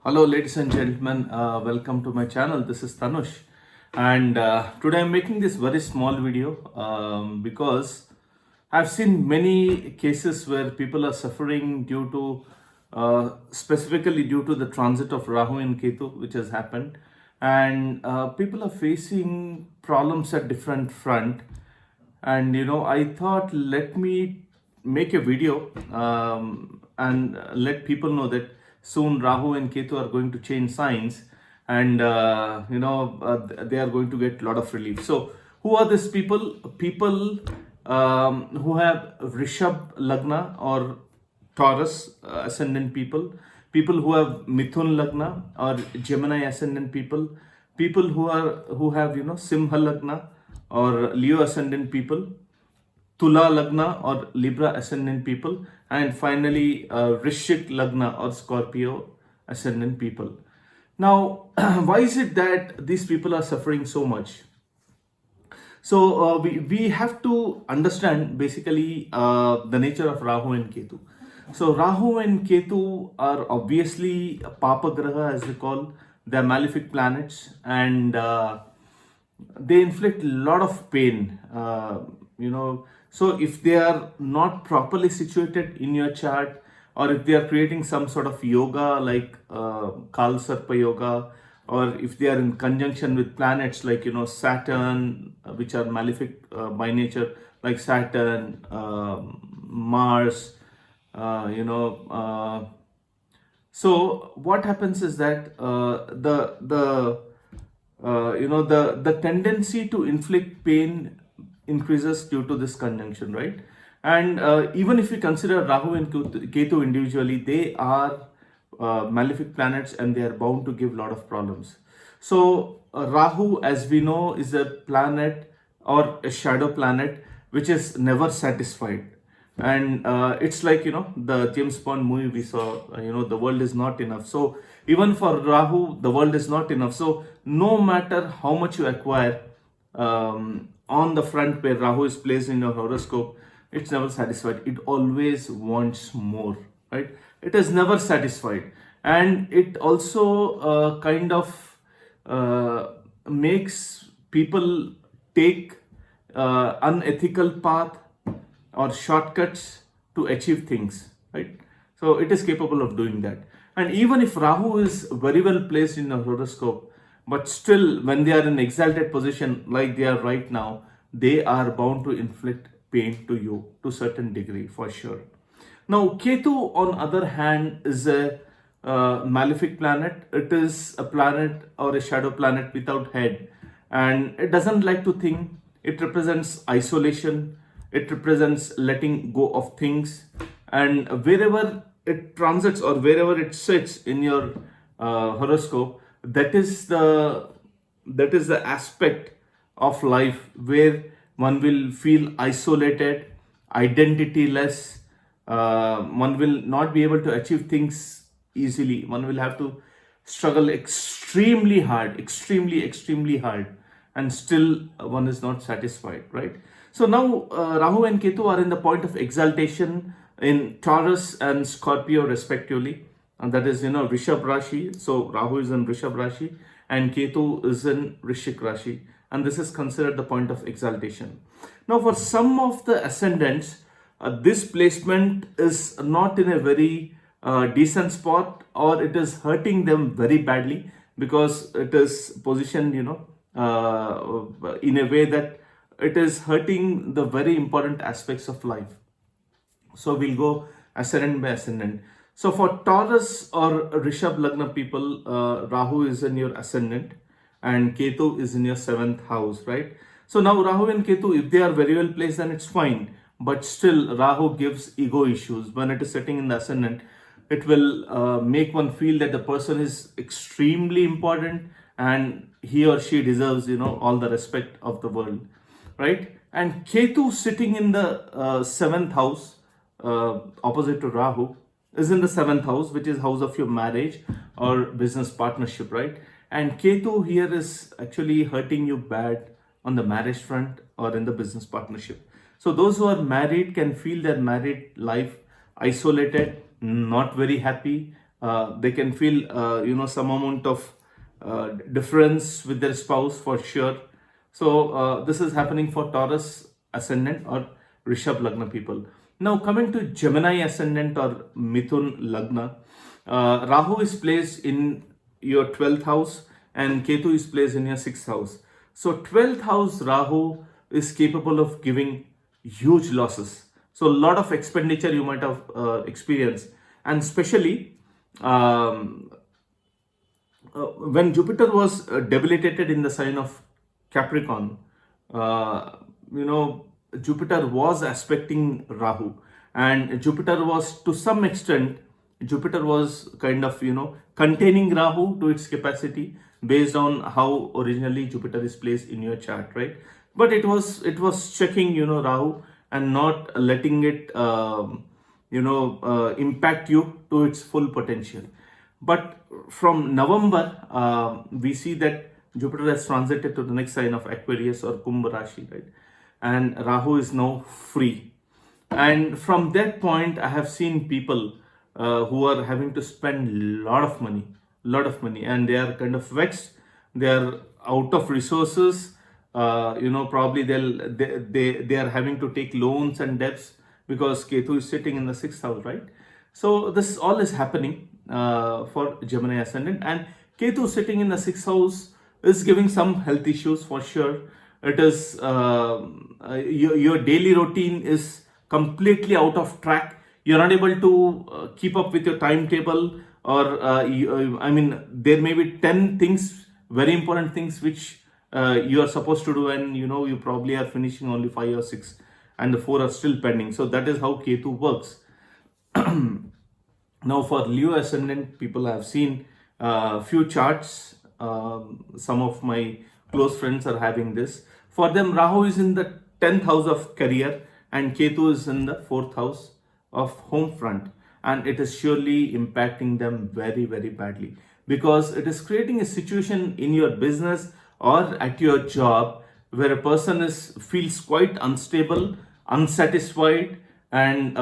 Hello, ladies and gentlemen. Welcome to my channel. This is Tanush, and today I'm making this very small video because I've seen many cases where people are suffering due to, specifically due to the transit of Rahu and Ketu, which has happened, and people are facing problems at different front. And I thought, let me make a video and let people know that soon Rahu and Ketu are going to change signs, and they are going to get a lot of relief. So who are these people? People who have Vrishab lagna or Taurus ascendant people who have Mithun lagna or Gemini ascendant people who have Simha lagna or Leo ascendant people, Tula lagna or Libra ascendant people, and finally Vrischik lagna or Scorpio ascendant people. Now, why is it that these people are suffering so much? So we have to understand basically the nature of Rahu and Ketu. So Rahu and Ketu are obviously Papa Graha, as we call. They're malefic planets, and they inflict a lot of pain. So if they are not properly situated in your chart, or if they are creating some sort of yoga like Kal Sarpa yoga, or if they are in conjunction with planets like Saturn, which are malefic by nature, like Saturn, Mars, so what happens is that the tendency to inflict pain increases due to this conjunction, right? And even if you consider Rahu and Ketu individually, they are malefic planets, and they are bound to give a lot of problems. So Rahu, as we know, is a planet or a shadow planet which is never satisfied. And it's like the James Bond movie we saw, the world is not enough. So even for Rahu, the world is not enough. So no matter how much you acquire on the front where Rahu is placed in your horoscope, it's never satisfied. It always wants more, right? It is never satisfied. And it also kind of makes people take unethical path or shortcuts to achieve things, right? So it is capable of doing that. And even if Rahu is very well placed in a horoscope, but still when they are in exalted position like they are right now, they are bound to inflict pain to you to certain degree, for sure. Now Ketu, on other hand, is a malefic planet. It is a planet or a shadow planet without head, and it doesn't like to think. It represents isolation. It represents letting go of things, and wherever it transits or wherever it sits in your horoscope, that is the aspect of life where one will feel isolated, identityless. One will not be able to achieve things easily. One will have to struggle extremely hard, extremely hard, and still one is not satisfied, right? So now Rahu and Ketu are in the point of exaltation in Taurus and Scorpio respectively, and that is Vrishab Rashi. So Rahu is in Vrishab Rashi and Ketu is in Vrishik Rashi, and this is considered the point of exaltation. Now for some of the ascendants, this placement is not in a very decent spot, or it is hurting them very badly because it is positioned in a way that it is hurting the very important aspects of life. So we'll go ascendant by ascendant. So for Taurus or Rishabh Lagna people, Rahu is in your ascendant and Ketu is in your 7th house, right? So now Rahu and Ketu, if they are very well placed, then it's fine. But still, Rahu gives ego issues. When it is sitting in the ascendant, it will make one feel that the person is extremely important and he or she deserves, all the respect of the world, right? And Ketu sitting in the 7th house, opposite to Rahu, is in the 7th house, which is house of your marriage or business partnership, right? And Ketu here is actually hurting you bad on the marriage front or in the business partnership. So those who are married can feel their married life isolated, not very happy, They can feel some amount of difference with their spouse for sure. So this is happening for Taurus ascendant or Vrishab lagna people. Now coming to Gemini ascendant or Mithun lagna, Rahu is placed in your 12th house and Ketu is placed in your 6th house. So 12th house Rahu is capable of giving huge losses. So a lot of expenditure you might have experienced, and especially when Jupiter was debilitated in the sign of Capricorn, uh, Jupiter was aspecting Rahu, and Jupiter was to some extent, Jupiter was kind of containing Rahu to its capacity based on how originally Jupiter is placed in your chart, right? But it was checking Rahu and not letting it impact you to its full potential. But from November, we see that Jupiter has transited to the next sign of Aquarius or Kumbh Rashi, right? And Rahu is now free. And from that point, I have seen people who are having to spend lot of money, and they are kind of vexed. They are out of resources. Probably they are having to take loans and debts because Ketu is sitting in the 6th house, right? So this all is happening for Gemini ascendant, and Ketu sitting in the 6th house is giving some health issues for sure. It is your daily routine is completely out of track. You're not able to keep up with your timetable, or there may be 10 things, very important things, which you are supposed to do, and you probably are finishing only 5 or 6, and the 4 are still pending. So that is how Ketu works. Now for Leo ascendant people, I have seen few charts. Some of my close friends are having this. For them, Rahu is in the 10th house of career and Ketu is in the 4th house of home front, and it is surely impacting them very, very badly, because it is creating a situation in your business or at your job where a person feels quite unstable, unsatisfied, and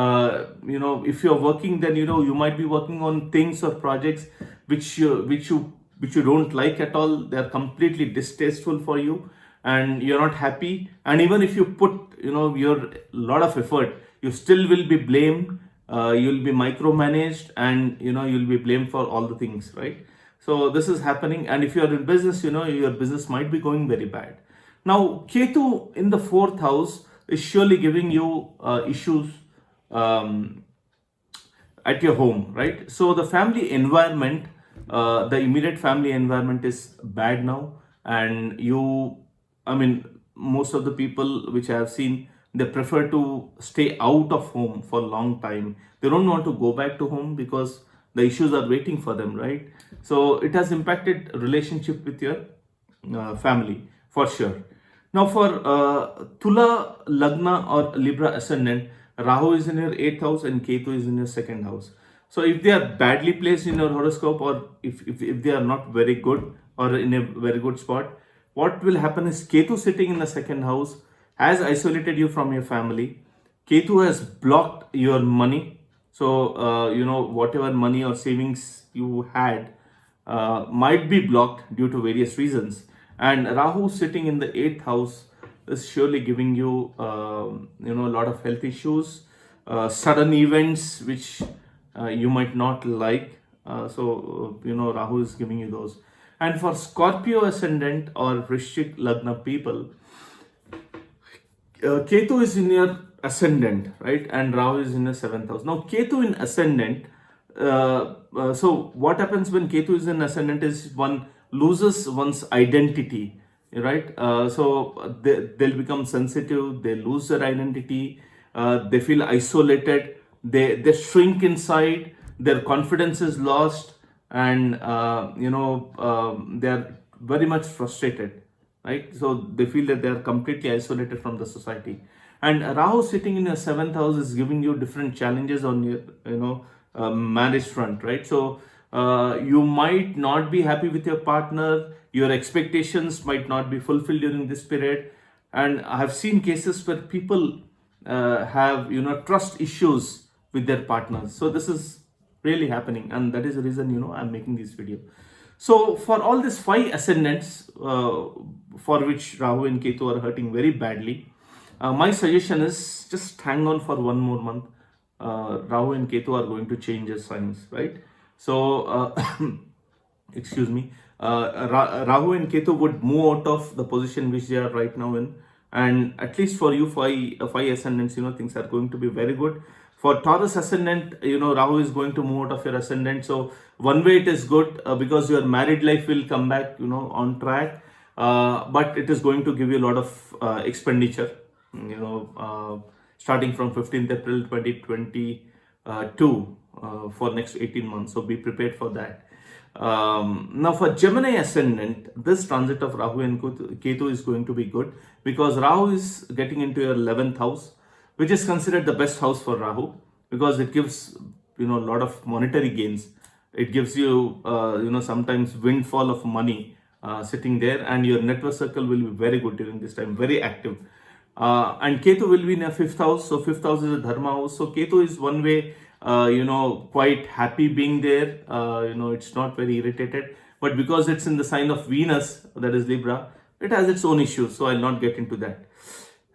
if you're working, then you might be working on things or projects which you don't like at all. They're completely distasteful for you and you're not happy, and even if you put your lot of effort, you still will be blamed. You'll be micromanaged, and you'll be blamed for all the things, right? So this is happening, and if you're in business, your business might be going very bad. Now Ketu in the 4th house is surely giving you issues at your home, right? So the family environment, the immediate family environment is bad now, and most of the people which I have seen, they prefer to stay out of home for a long time. They don't want to go back to home because the issues are waiting for them, right? So it has impacted relationship with your family for sure. Now for Tula lagna or Libra ascendant, Rahu is in your 8th house and Ketu is in your 2nd house. So if they are badly placed in your horoscope, or if they are not very good or in a very good spot, what will happen is Ketu sitting in the 2nd house has isolated you from your family. Ketu has blocked your money. So, whatever money or savings you had might be blocked due to various reasons. And Rahu sitting in the 8th house is surely giving you, a lot of health issues, sudden events which you might not like. Rahu is giving you those. And for Scorpio ascendant or Vrishik lagna people, Ketu is in your ascendant, right? And Rahu is in your 7th house. Now, Ketu in ascendant, so what happens when Ketu is in ascendant is one loses one's identity, right? They'll become sensitive, they lose their identity, they feel isolated, they shrink inside, their confidence is lost, and they are very much frustrated, right? So they feel that they are completely isolated from the society. And Rahu sitting in your 7th house is giving you different challenges on your marriage front, right? So you might not be happy with your partner, your expectations might not be fulfilled during this period, and I have seen cases where people have trust issues with their partners. So this is really happening, and that is the reason, I'm making this video. So for all these 5 ascendants for which Rahu and Ketu are hurting very badly, my suggestion is just hang on for one more month. Rahu and Ketu are going to change their signs, right? So excuse me, Rahu and Ketu would move out of the position which they are right now in, and at least for you 5 ascendants, things are going to be very good. For Taurus ascendant, Rahu is going to move out of your ascendant, so one way it is good because your married life will come back, on track, but it is going to give you a lot of expenditure, starting from 15th April 2022 for next 18 months. So be prepared for that. Now for Gemini ascendant, this transit of Rahu and Ketu is going to be good because Rahu is getting into your 11th house, which is considered the best house for Rahu because it gives a lot of monetary gains. It gives you sometimes windfall of money sitting there, and your network circle will be very good during this time, very active. And Ketu will be in a 5th house, so 5th house is a Dharma house. So Ketu is one way quite happy being there. It's not very irritated, but because it's in the sign of Venus, that is Libra, it has its own issues, so I'll not get into that.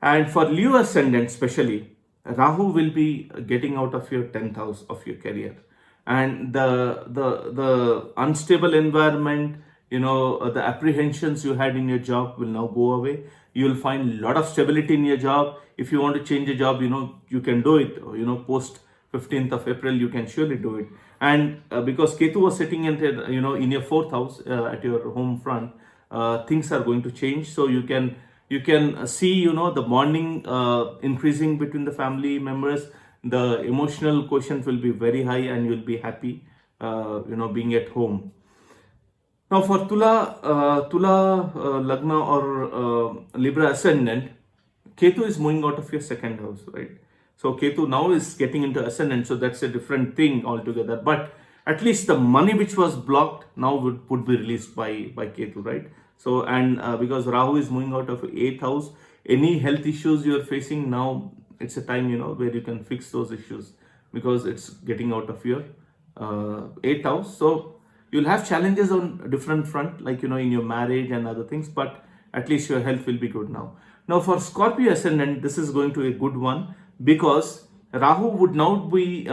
And for Leo ascendant especially, Rahu will be getting out of your 10th house of your career, and the unstable environment, the apprehensions you had in your job will now go away. You will find a lot of stability in your job. If you want to change a job, you can do it. Post 15th of April, you can surely do it. And because Ketu was sitting in your 4th house at your home front, things are going to change. So you can see the bonding increasing between the family members. The emotional quotient will be very high, and you'll be happy being at home. Now for Tula lagna or Libra ascendant, Ketu is moving out of your 2nd house, right? So Ketu now is getting into ascendant, so that's a different thing altogether. But at least the money which was blocked now would be released by Ketu, right? So, and because Rahu is moving out of 8th house, any health issues you are facing now, it's a time where you can fix those issues because it's getting out of your 8th house. So you'll have challenges on different front, like in your marriage and other things, but at least your health will be good now. Now for Scorpio ascendant, this is going to be a good one because Rahu would now be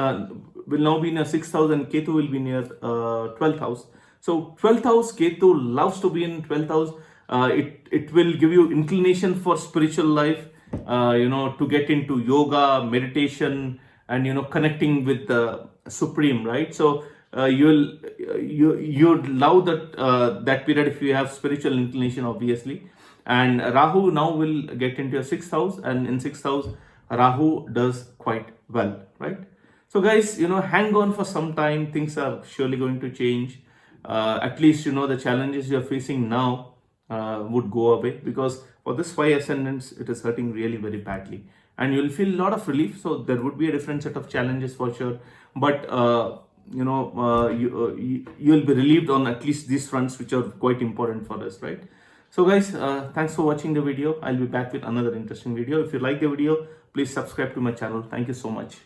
will now be in your 6th house, and Ketu will be in your 12th house. So 12th house, Ketu loves to be in 12th house. It will give you inclination for spiritual life, to get into yoga, meditation, and connecting with the Supreme, right? So you'd love that period if you have spiritual inclination, obviously. And Rahu now will get into your 6th house, and in 6th house Rahu does quite well, right? So guys, hang on for some time. Things are surely going to change. At least the challenges you're facing now would go away, because for this 5 ascendants it is hurting really very badly, and you'll feel a lot of relief. So there would be a different set of challenges for sure, but you'll be relieved on at least these fronts, which are quite important for us, right? So guys, thanks for watching the video. I'll be back with another interesting video. If you like the video, please subscribe to my channel. Thank you so much.